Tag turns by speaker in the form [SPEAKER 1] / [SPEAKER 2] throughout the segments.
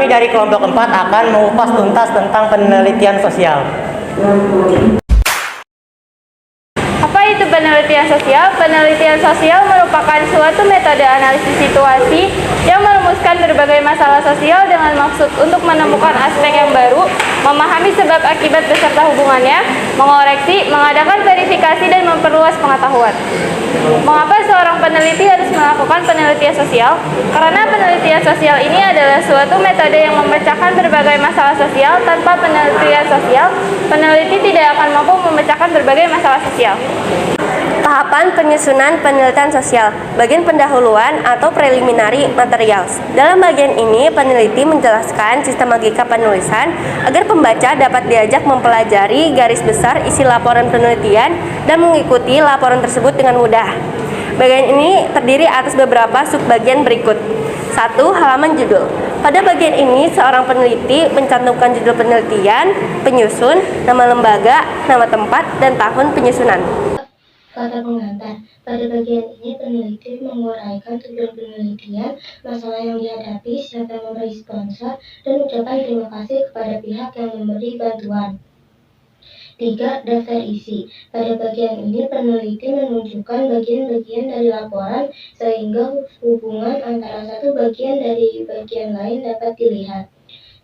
[SPEAKER 1] dari kelompok 4 akan mengupas tuntas tentang penelitian sosial.
[SPEAKER 2] Apa itu penelitian sosial? Penelitian sosial merupakan suatu metode analisis situasi yang merumuskan berbagai masalah sosial dengan maksud untuk menemukan aspek yang baru, memahami sebab akibat beserta hubungannya, mengoreksi, mengadakan verifikasi, dan memperluas pengetahuan. Mengapa seorang peneliti harus melakukan penelitian sosial? Karena penelitian sosial ini adalah suatu metode yang memecahkan berbagai masalah sosial. Tanpa penelitian sosial, peneliti tidak akan mampu memecahkan berbagai masalah sosial.
[SPEAKER 3] Tahapan penyusunan penelitian sosial, bagian pendahuluan atau preliminary materials. Dalam bagian ini, peneliti menjelaskan sistem logika penulisan agar pembaca dapat diajak mempelajari garis besar isi laporan penelitian dan mengikuti laporan tersebut dengan mudah. Bagian ini terdiri atas beberapa subbagian berikut. 1. Halaman judul. Pada bagian ini, seorang peneliti mencantumkan judul penelitian, penyusun, nama lembaga, nama tempat, dan tahun penyusunan.
[SPEAKER 4] Kata pengantar, pada bagian ini peneliti menguraikan tujuan penelitian, masalah yang dihadapi, siapa yang memberi sponsor, dan ucapan terima kasih kepada pihak yang memberi bantuan. 3. Daftar isi. Pada bagian ini peneliti menunjukkan bagian-bagian dari laporan sehingga hubungan antara satu bagian dari bagian lain dapat dilihat.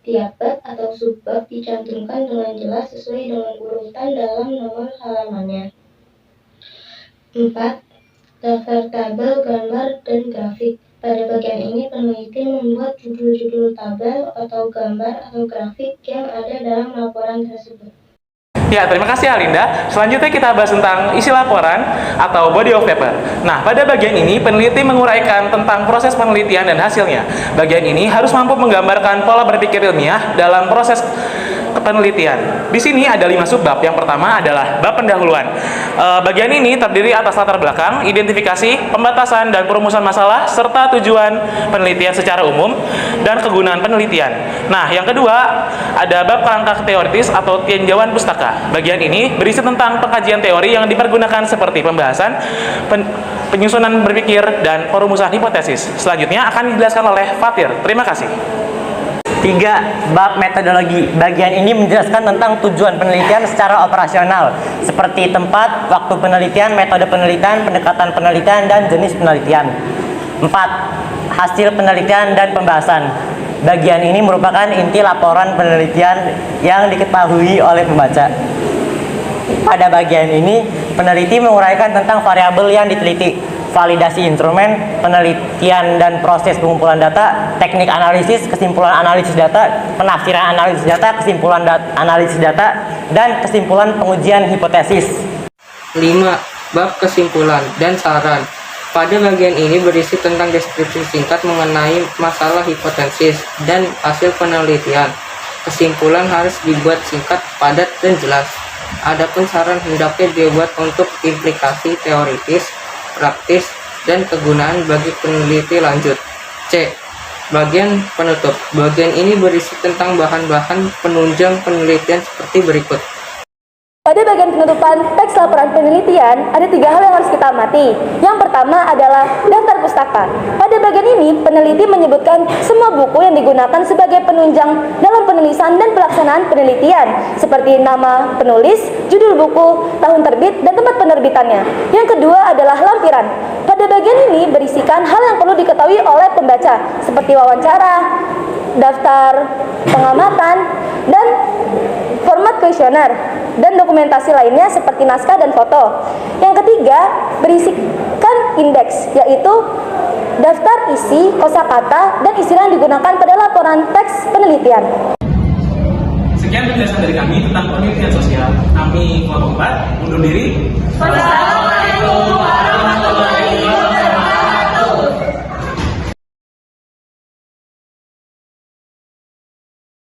[SPEAKER 4] Tiap bab atau subbab dicantumkan dengan jelas sesuai dengan urutan dalam nomor halamannya. 4. Daftar tabel, gambar, dan grafik. Pada bagian ini peneliti membuat judul-judul tabel atau gambar atau grafik yang ada dalam laporan tersebut.
[SPEAKER 5] Ya, terima kasih Alinda. Selanjutnya kita bahas tentang isi laporan atau body of paper. Nah, pada bagian ini peneliti menguraikan tentang proses penelitian dan hasilnya. Bagian ini harus mampu menggambarkan pola berpikir ilmiah dalam proses penelitian. Di sini ada 5 subbab. Yang pertama adalah bab pendahuluan. Bagian ini terdiri atas latar belakang, identifikasi, pembatasan dan perumusan masalah, serta tujuan penelitian secara umum dan kegunaan penelitian. Nah, yang kedua ada bab kerangka teoritis atau tinjauan pustaka. Bagian ini berisi tentang pengkajian teori yang dipergunakan seperti pembahasan, penyusunan berpikir, dan perumusan hipotesis. Selanjutnya akan dijelaskan oleh Fatir. Terima kasih.
[SPEAKER 1] 3. Bab metodologi. Bagian ini menjelaskan tentang tujuan penelitian secara operasional, seperti tempat, waktu penelitian, metode penelitian, pendekatan penelitian, dan jenis penelitian. 4. Hasil penelitian dan pembahasan. Bagian ini merupakan inti laporan penelitian yang diketahui oleh pembaca. Pada bagian ini, peneliti menguraikan tentang variabel yang diteliti, validasi instrumen, penelitian dan proses pengumpulan data, teknik analisis, kesimpulan analisis data, penafsiran analisis data, kesimpulan analisis data, dan kesimpulan pengujian hipotesis.
[SPEAKER 6] 5. Bab kesimpulan dan saran. Pada bagian ini berisi tentang deskripsi singkat mengenai masalah hipotesis dan hasil penelitian. Kesimpulan harus dibuat singkat, padat, dan jelas. Adapun saran hendaknya dibuat untuk implikasi teoritis, praktis, dan kegunaan bagi peneliti lanjut. C. Bagian penutup. Bagian ini berisi tentang bahan-bahan penunjang penelitian seperti berikut.
[SPEAKER 3] Pada bagian penutupan teks laporan penelitian, ada 3 hal yang harus kita amati. Yang pertama adalah daftar pustaka. Pada bagian ini, peneliti menyebutkan semua buku yang digunakan sebagai penunjang dalam penulisan dan pelaksanaan penelitian, seperti nama penulis, judul buku, tahun terbit, dan tempat penerbitannya. Yang kedua adalah lampiran. Pada bagian ini berisikan hal yang perlu diketahui oleh pembaca, seperti wawancara, daftar pengamatan, dan format kuesioner, dan dokumentasi lainnya seperti naskah dan foto. Yang ketiga, berisikan indeks, yaitu daftar isi, kosakata, dan istilah yang digunakan pada laporan teks penelitian.
[SPEAKER 5] Sekian penjelasan dari kami tentang penelitian sosial. Kami kelompok 4 undur diri.
[SPEAKER 2] Wassalamualaikum warahmatullahi wabarakatuh.